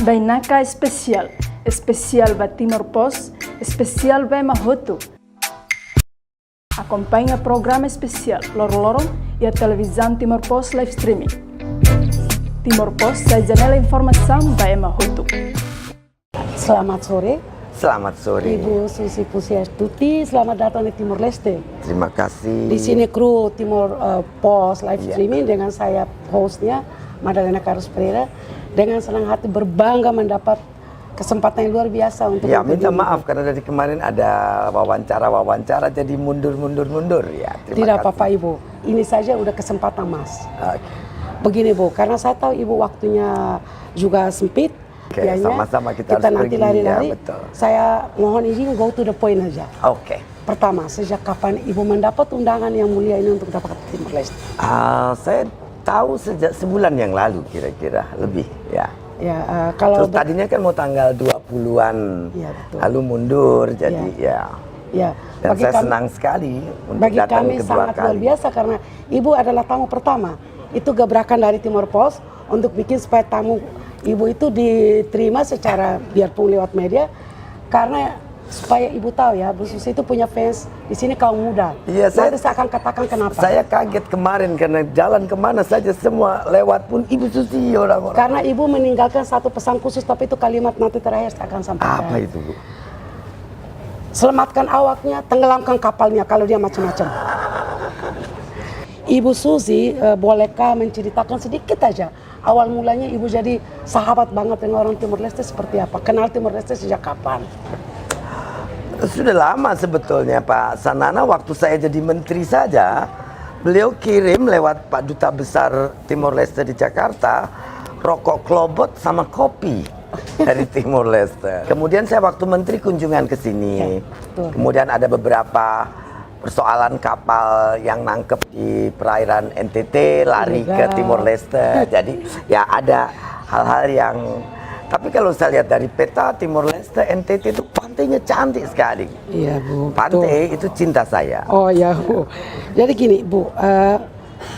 Bainaka especial, especial ba Timor Pos, especial ba Mahotu. Acompanha programa especial Lorong-Lorong e a televisão Timor Pos live streaming. Timor Pos, sa janela informação ba Mahotu. Selamat sore. Selamat sore. Ibu Susi Pusiastuti, selamat datang di Timor Leste. Terima kasih. Di sini kru Timor Pos live streaming dengan saya hostnya Madalena Carlos Pereira. Dengan senang hati berbangga mendapat kesempatan yang luar biasa untuk ya, minta maaf karena dari kemarin ada wawancara jadi mundur ya. Tidak apa-apa Ibu, ini saja udah kesempatan Mas. Begini Bu, karena saya tahu Ibu waktunya juga sempit. Sama-sama kita harus nanti pergi, lari-lari. ya, betul. Saya mohon izin go to the point aja. Oke. Pertama, sejak kapan Ibu mendapat undangan yang mulia ini untuk dapat ke Timor Leste? Saya tahu sejak sebulan yang lalu kira-kira lebih ya. Ya, kalau terus tadinya kan mau tanggal 20-an, ya, betul. Lalu mundur jadi ya. Dan bagi saya kami, senang sekali untuk bagi datang kami kedua sangat kali. luar biasa karena Ibu adalah tamu pertama. Itu gebrakan dari Timor Pos untuk bikin supaya tamu Ibu itu diterima secara biarpun lewat media karena supaya Ibu tahu ya, Bu Susi itu punya fans di sini kaum muda. Iya, saya akan katakan kenapa. Saya kaget kemarin karena jalan kemana saja semua lewat pun Ibu Susi orang-orang. Karena Ibu meninggalkan satu pesan khusus, tapi itu kalimat nanti terakhir saya akan sampaikan. Apa itu Bu? Selamatkan awaknya, tenggelamkan kapalnya kalau dia macam-macam. Ibu Susi, bolehkah menceritakan sedikit aja awal mulanya Ibu jadi sahabat banget dengan orang Timor Leste seperti apa? Kenal Timor Leste sejak kapan? Sudah lama sebetulnya Pak Sanana, waktu saya jadi menteri saja beliau kirim lewat Pak Duta Besar Timor Leste di Jakarta rokok klobot sama kopi dari Timor Leste. Kemudian saya waktu menteri kunjungan ke sini. Kemudian ada beberapa persoalan kapal yang nangkep di perairan NTT lari ke Timor Leste. Jadi ya ada hal-hal yang, tapi kalau saya lihat dari peta Timor Leste, NTT itu pantainya cantik sekali. Iya Bu. Pantai itu cinta saya. Oh ya Bu. Jadi gini Bu,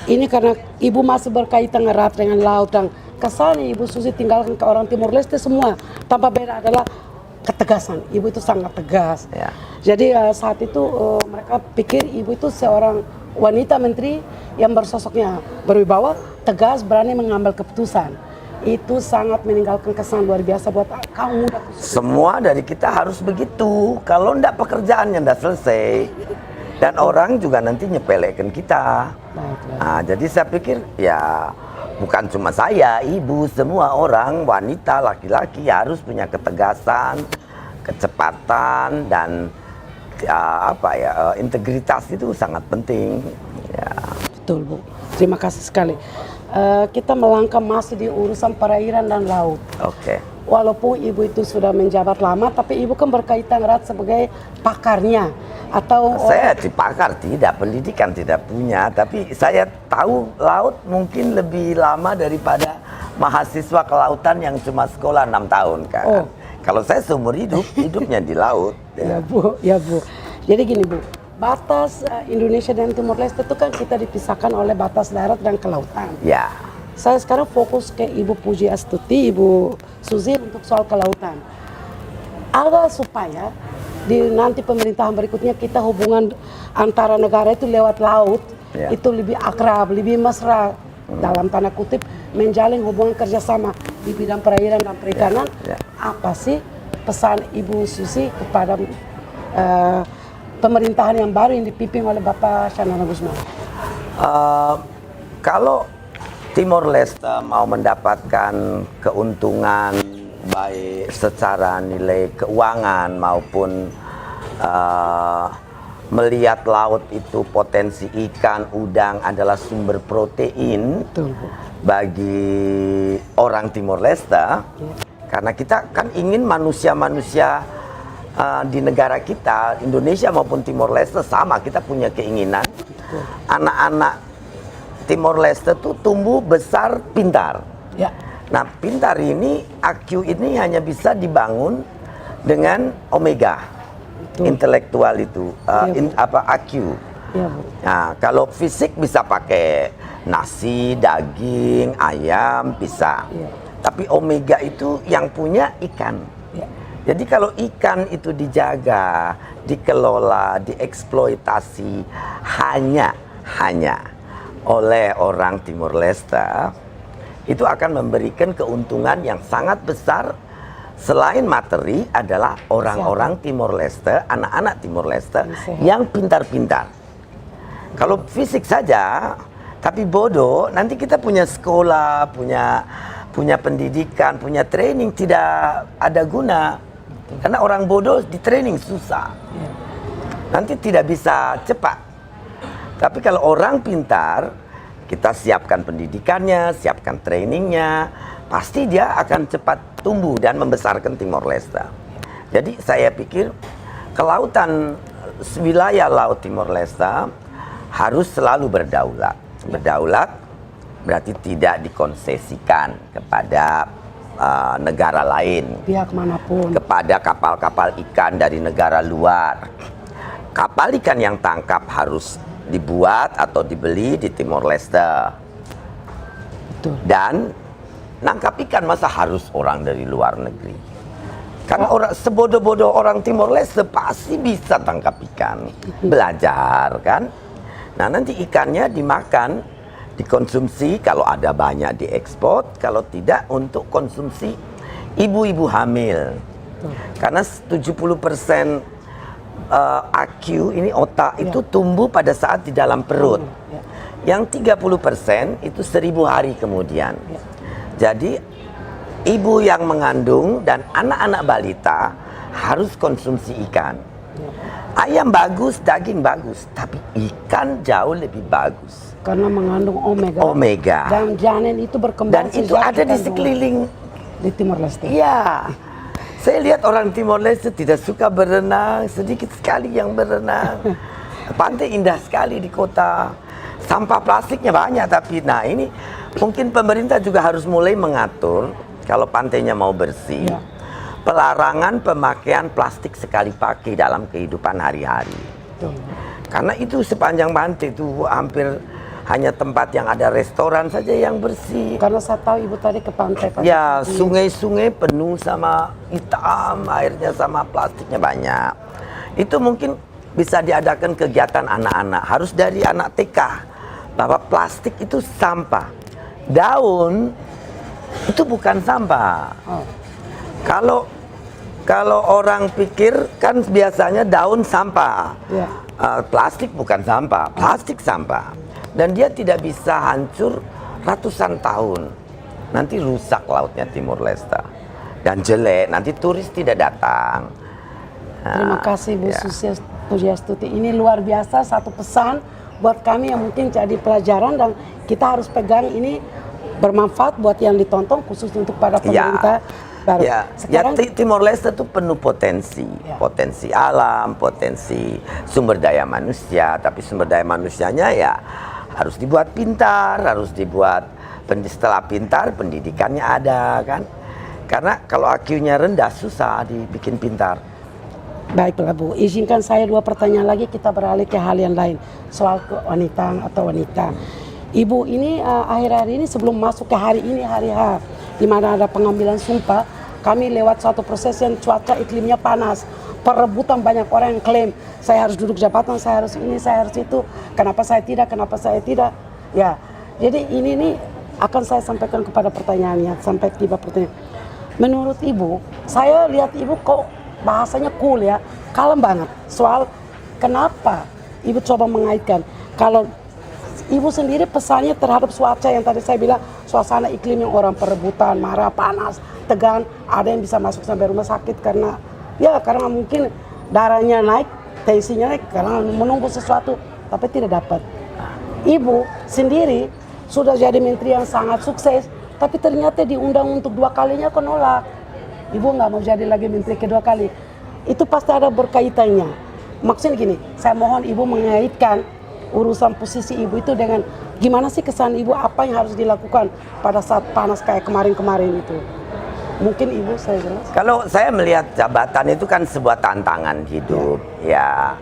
ini karena Ibu masih berkaitan erat dengan laut dan kesannya Ibu Susi tinggalkan ke orang Timor Leste semua. Tanpa beda adalah ketegasan. Ibu itu sangat tegas. Ya. Jadi saat itu mereka pikir Ibu itu seorang wanita menteri yang bersosoknya berwibawa, tegas, berani mengambil keputusan. Itu sangat meninggalkan kesan luar biasa buat kaum muda. Semua dari kita harus begitu. Kalau enggak pekerjaannya enggak selesai. Dan orang juga nanti nyepelekan kita. Nah, jadi saya pikir ya bukan cuma saya, Ibu, semua orang, wanita, laki-laki harus punya ketegasan, kecepatan dan ya, integritas itu sangat penting. Ya. Betul Bu. Terima kasih sekali. Kita melangkah masih di urusan perairan dan laut. Oke. Walaupun Ibu itu sudah menjabat lama, tapi Ibu kan berkaitan erat sebagai pakarnya. Atau saya pakar tidak, pendidikan tidak punya, tapi saya tahu laut mungkin lebih lama daripada mahasiswa kelautan yang cuma sekolah 6 tahun kan. Oh. Kalau saya seumur hidupnya di laut. Ya Bu, ya Bu. Jadi gini Bu, batas Indonesia dan Timor Leste itu kan kita dipisahkan oleh batas darat dan kelautan. Ya. Saya sekarang fokus ke Ibu Pujiastuti, Ibu Susi untuk soal kelautan. Ada supaya di nanti pemerintahan berikutnya kita hubungan antara negara itu lewat laut itu lebih akrab, lebih mesra dalam tanda kutip menjalin hubungan kerjasama di bidang perairan dan perikanan. Apa sih pesan Ibu Susi kepada pemerintahan yang baru yang dipimpin oleh Bapak Shanana Gusman? Kalau Timor Leste mau mendapatkan keuntungan baik secara nilai keuangan maupun melihat laut itu potensi ikan, udang adalah sumber protein bagi orang Timor Leste. Karena kita kan ingin manusia-manusia di negara kita, Indonesia maupun Timor Leste sama, kita punya keinginan anak-anak Timor Leste tuh tumbuh besar pintar. Ya. Nah, pintar ini, IQ ini hanya bisa dibangun dengan omega, intelektual itu, IQ. Ya, Bu. Nah, kalau fisik bisa pakai nasi, daging, ayam, bisa. Tapi omega itu yang punya ikan. Ya. Jadi kalau ikan itu dijaga, dikelola, dieksploitasi hanya oleh orang Timor Leste, itu akan memberikan keuntungan yang sangat besar. Selain materi adalah orang-orang Timor Leste, anak-anak Timor Leste yang pintar-pintar. Kalau fisik saja, tapi bodoh, nanti kita punya sekolah, punya pendidikan, punya training tidak ada guna. Karena orang bodoh di training susah. Nanti tidak bisa cepat. Tapi kalau orang pintar, kita siapkan pendidikannya, siapkan trainingnya, pasti dia akan cepat tumbuh dan membesarkan Timor Leste. Jadi saya pikir kelautan wilayah Laut Timor Leste harus selalu berdaulat. Berdaulat berarti tidak dikonsesikan kepada negara lain, Pihak manapun. kepada kapal-kapal ikan dari negara luar. Kapal ikan yang tangkap harus dibuat atau dibeli di Timor Leste. Betul. Dan nangkap ikan masa harus orang dari luar negeri? Karena orang sebodoh-bodoh orang Timor Leste pasti bisa tangkap ikan, belajar kan. Nah nanti ikannya dimakan, dikonsumsi, kalau ada banyak diekspor, kalau tidak untuk konsumsi ibu-ibu hamil. Karena 70% AQ ini otak itu tumbuh pada saat di dalam perut. Yang 30% itu 1000 hari kemudian. Jadi ibu yang mengandung dan anak-anak balita harus konsumsi ikan. Ayam bagus, daging bagus, tapi ikan jauh lebih bagus. Karena mengandung omega. Omega. Dan janin itu berkembang Dan itu sejak ada di kandungan sekeliling. di Timor Leste. Iya. Saya lihat orang Timor Leste tidak suka berenang, sedikit sekali yang berenang. Pantai indah sekali di kota. Sampah plastiknya banyak, tapi nah ini mungkin pemerintah juga harus mulai mengatur kalau pantainya mau bersih. Ya. Pelarangan pemakaian plastik sekali pakai dalam kehidupan hari-hari. Betul. Karena itu sepanjang pantai itu hampir hanya tempat yang ada restoran saja yang bersih. Karena saya tahu ibu tadi ke pantai. Ya, sungai-sungai penuh sama hitam, airnya sama plastiknya banyak. Itu mungkin bisa diadakan kegiatan anak-anak, harus dari anak TK, bahwa plastik itu sampah. Daun itu bukan sampah. Oh. Kalau orang pikir kan biasanya daun sampah. Ya. Plastik bukan sampah, plastik sampah. Dan dia tidak bisa hancur ratusan tahun. Nanti rusak lautnya Timor Leste. Dan jelek, nanti turis tidak datang. Terima kasih Bu ya. Susi Pujiastuti. Ini luar biasa, satu pesan buat kami yang mungkin jadi pelajaran dan kita harus pegang ini bermanfaat buat yang ditonton, khusus untuk para pemerintah baru. Ya, Sekarang Timor Leste itu penuh potensi, potensi alam, potensi sumber daya manusia, tapi sumber daya manusianya ya harus dibuat pintar, harus dibuat setelah pintar pendidikannya ada kan. Karena kalau IQ-nya rendah susah dibikin pintar. baiklah Bu, izinkan saya 2 pertanyaan lagi, kita beralih ke hal yang lain soal wanita atau wanita. Ibu ini akhir-akhir ini sebelum masuk ke hari ini, hari H, di mana ada pengambilan sumpah, kami lewat suatu proses yang cuaca iklimnya panas, perebutan banyak orang yang klaim saya harus duduk jabatan, saya harus ini, saya harus itu, kenapa saya tidak, ya. Jadi ini nih akan saya sampaikan kepada pertanyaannya sampai tiba pertanyaan. Menurut Ibu, saya lihat Ibu kok bahasanya cool ya, kalem banget soal kenapa Ibu coba mengaitkan kalau Ibu sendiri pesannya terhadap cuaca yang tadi saya bilang, suasana iklim yang orang perebutan, marah, panas, tegang, ada yang bisa masuk sampai rumah sakit karena mungkin darahnya naik, tensinya naik karena menunggu sesuatu tapi tidak dapat. Ibu sendiri sudah jadi menteri yang sangat sukses, tapi ternyata diundang untuk 2 kalinya kok nolak. Ibu nggak mau jadi lagi menteri kedua kali. Itu pasti ada berkaitannya. Maksudnya gini, saya mohon Ibu mengaitkan urusan posisi Ibu itu dengan gimana sih kesan Ibu, apa yang harus dilakukan pada saat panas kayak kemarin-kemarin itu. Mungkin Ibu saya jelas. Kalau saya melihat jabatan itu kan sebuah tantangan hidup, ya.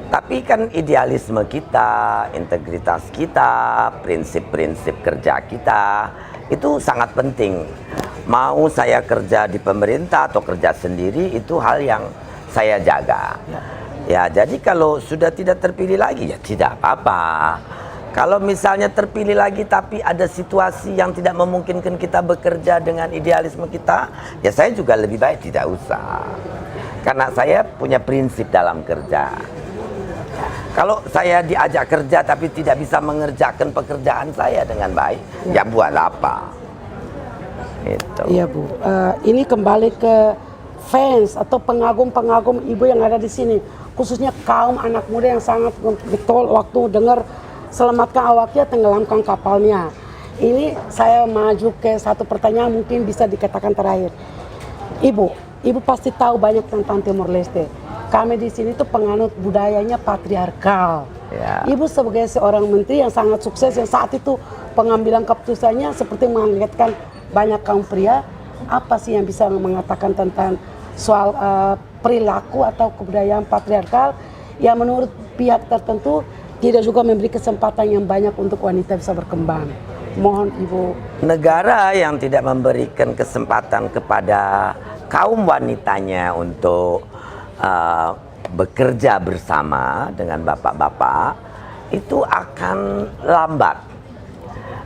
Tapi kan idealisme kita, integritas kita, prinsip-prinsip kerja kita itu sangat penting mau saya kerja di pemerintah atau kerja sendiri, itu hal yang saya jaga. Ya, jadi kalau sudah tidak terpilih lagi, ya tidak apa-apa. Kalau misalnya terpilih lagi tapi ada situasi yang tidak memungkinkan kita bekerja dengan idealisme kita, ya saya juga lebih baik tidak usah. Karena saya punya prinsip dalam kerja. Kalau saya diajak kerja tapi tidak bisa mengerjakan pekerjaan saya dengan baik, ya buat apa? Itu. Iya Bu, ini kembali ke fans atau pengagum-pengagum ibu yang ada di sini, khususnya kaum anak muda yang sangat betul waktu dengar selamatkan awaknya, tenggelamkan kapalnya. Ini saya maju ke satu pertanyaan mungkin bisa dikatakan terakhir. Ibu pasti tahu banyak tentang Timor Leste. Kami di sini tuh penganut budayanya patriarkal. Ya. Ibu sebagai seorang menteri yang sangat sukses yang saat itu pengambilan keputusannya seperti mengagetkan banyak kaum pria, apa sih yang bisa mengatakan tentang soal perilaku atau kebudayaan patriarkal yang menurut pihak tertentu tidak juga memberi kesempatan yang banyak untuk wanita bisa berkembang? Mohon Ibu. Negara yang tidak memberikan kesempatan kepada kaum wanitanya untuk bekerja bersama dengan bapak-bapak, itu akan lambat.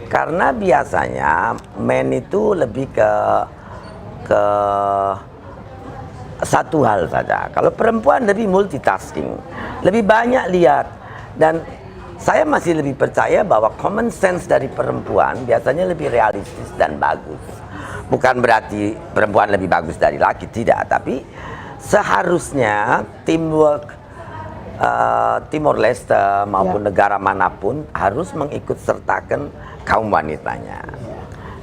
Karena biasanya men itu lebih ke satu hal saja. Kalau perempuan lebih multitasking, lebih banyak lihat. Dan saya masih lebih percaya bahwa common sense dari perempuan biasanya lebih realistis dan bagus. Bukan berarti perempuan lebih bagus dari laki, tidak. Tapi seharusnya teamwork Timor Leste maupun negara manapun harus mengikut sertakan kaum wanitanya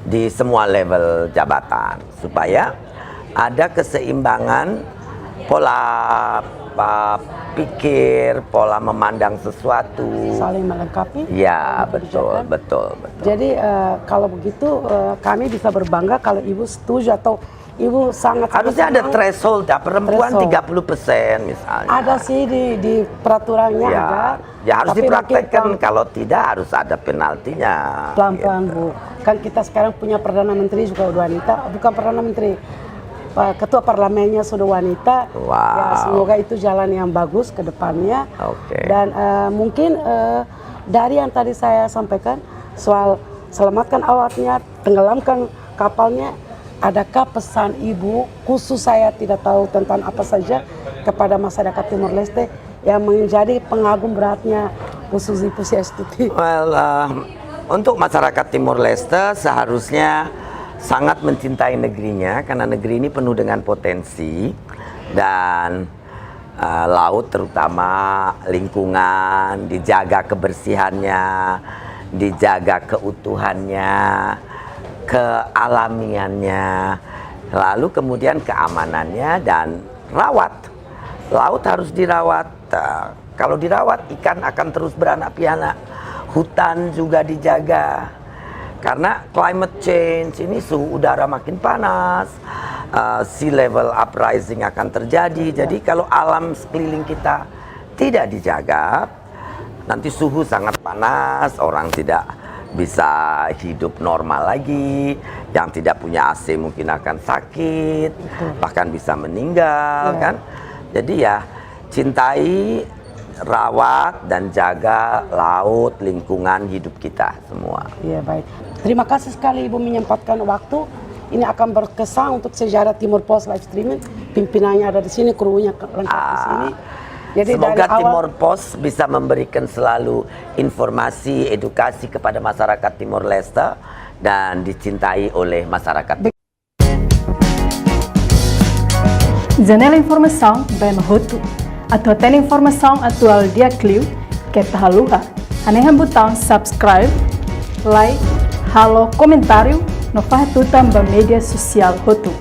di semua level jabatan supaya ada keseimbangan pola pikir, pola memandang sesuatu, saling melengkapi. Ya, betul. Jadi kalau begitu kami bisa berbangga kalau Ibu setuju atau Ibu sangat harusnya ada threshold ya, perempuan threshold. 30% misalnya. Ada sih di peraturannya Ya, ada. ya harus Tapi dipraktekkan, makin kalau tidak harus ada penaltinya. pelan-pelan gitu. Bu. Kan kita sekarang punya Perdana Menteri juga udah wanita, bukan Perdana Menteri. Ketua Parlemennya sudah wanita. Wow. Ya, semoga itu jalan yang bagus ke depannya. Oke. Dan mungkin dari yang tadi saya sampaikan soal selamatkan awaknya, tenggelamkan kapalnya, adakah pesan Ibu, khusus saya tidak tahu tentang apa saja, kepada masyarakat Timor Leste yang menjadi pengagum beratnya khusus Ibu Syastuti? Well, untuk masyarakat Timor Leste seharusnya sangat mencintai negerinya, karena negeri ini penuh dengan potensi dan laut terutama, lingkungan, dijaga kebersihannya, dijaga keutuhannya, kealamiannya, lalu kemudian keamanannya, dan rawat. Laut harus dirawat. Kalau dirawat, ikan akan terus beranak pianak. Hutan juga dijaga. Karena climate change ini, suhu udara makin panas, sea level uprising akan terjadi. Jadi kalau alam sekeliling kita tidak dijaga, nanti suhu sangat panas, orang tidak bisa hidup normal lagi. Yang tidak punya AC mungkin akan sakit, bahkan bisa meninggal, kan? Jadi ya, cintai, rawat, dan jaga laut, lingkungan hidup kita semua. Iya, baik. Terima kasih sekali Ibu menyempatkan waktu. Ini akan berkesan untuk sejarah Timor Post live streaming. Pimpinannya ada di sini, krunya lengkap di sini. Jadi semoga dari Timor Post bisa memberikan selalu informasi, edukasi kepada masyarakat Timor Leste dan dicintai oleh masyarakat. Janela informação bem Hotu. Atau tem informação atual dia Clio que tá luha. Anehan botão subscribe, like, halo comentário no faz tudo também mídia social Hotu.